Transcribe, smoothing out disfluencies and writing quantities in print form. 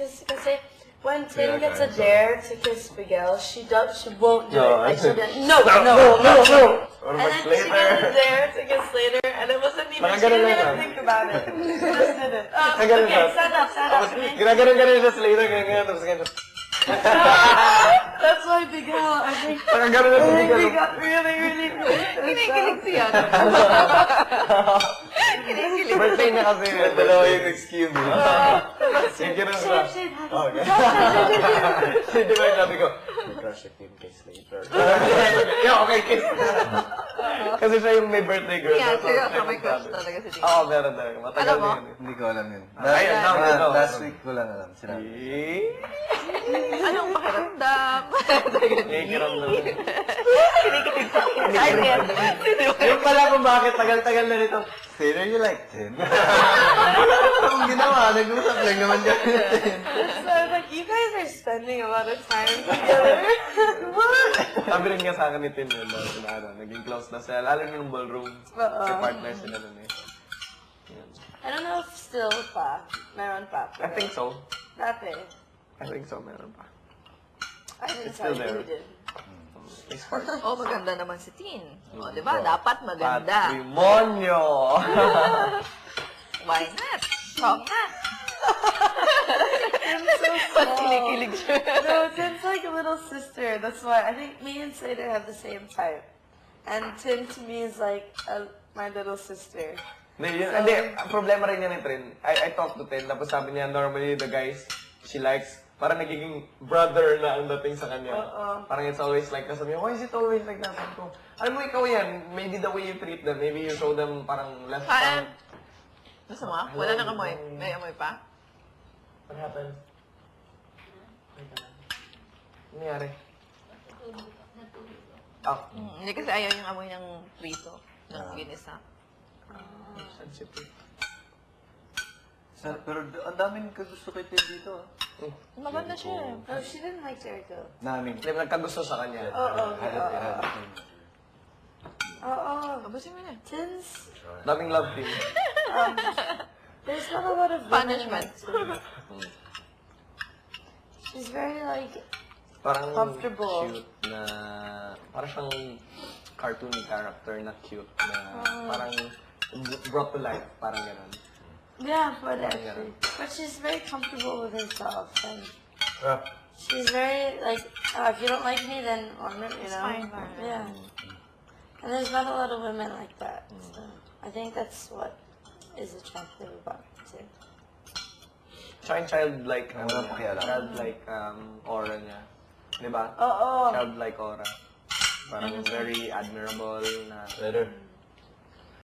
Kasi when Tin gets a dare to kiss Miguel, she won't do it. Like, she'll be like, no. Or And then she gets a dare to kiss later, and it wasn't even, she didn't even think about it. She just did it. Okay, stand up. Ginaganon siya Slater, ganyan, tapos ganyan. That's why Miguel, I think, Parang gano'n na si Miguel. we got really Kinikilig siya. Kinikilig. Birthday na kasi. Dalawa yung excuse mo. Yung gano'n siya. Shade. Di ba yung sabi ko, crush the Kim kay Slater. Yeah, okay, kiss. Kasi siya yung may birthday girl. Yeah, seryoso, may crush talaga si Tin. Oo, meron talaga. Matagal Alam mo? na yun. Hindi ko alam yun. Last week ko lang alam. Sinabi. Anong pakiramdam? Nakikiram naman. Kinikilig sa akin. Yung pala kung bakit tagal-tagal na nito. Slater, you like Tin? Ang ginawa, nag-usap lang naman kami. So I was like, you guys are spending a lot of time together. What? Sabi rin nga sa akin ni Tin yun, naging close na sila. Lalo yung ballroom. Kasi partner sila nun eh. I don't know if still pa. Meron pa. I think so. Dati. I think so, meron pa. I didn't It's tell still you there. who did. It's part. Oh, maganda naman si Tin. O, di ba? Dapat maganda. Patrimonio! Why not? Strong na. Tim's so Ba't small. kinikilig siya? No, Tim's like a little sister. That's why I think me and Slater have the same type. And Tim to me is like my little sister. Hindi, ang problema rin niya ni Trin. I talked to Tin, tapos sabi niya, normally the guys she likes, parang nagiging brother na ang dating sa kanya. Parang it's always like, sabi niya, why is it always like that? Sabi ko, alam mo, ikaw yan, maybe the way you treat them, maybe you show them parang less fun. Gusto mo? Wala nang amoy. May amoy pa? What happened? Ano nangyari? Hindi kasi ayaw yung amoy ng prito. Ng ginisa. Sensitive. Pero ang daming kagusto kay Tin dito. Maganda siya. Oh, she didn't like Jericho. Namin. Hindi, nagkagusto sa kanya. Abusin mo na. Tim's, Daming love team. there's not a lot of women Punishment. like Tim. She's very like, Parang comfortable. cute na, parang siyang cartoon character na cute na parang brought to life, parang gano'n. yeah, but actually, but she's very comfortable with herself, and she's very like, if you don't like me, then you know, fine. yeah. And there's not a lot of women like that, so I think that's what is attractive about it too. Tsaka yung childlike, Wala pakialam. childlike aura niya. Di ba? Oh, Childlike aura. Parang very admirable na. Slater,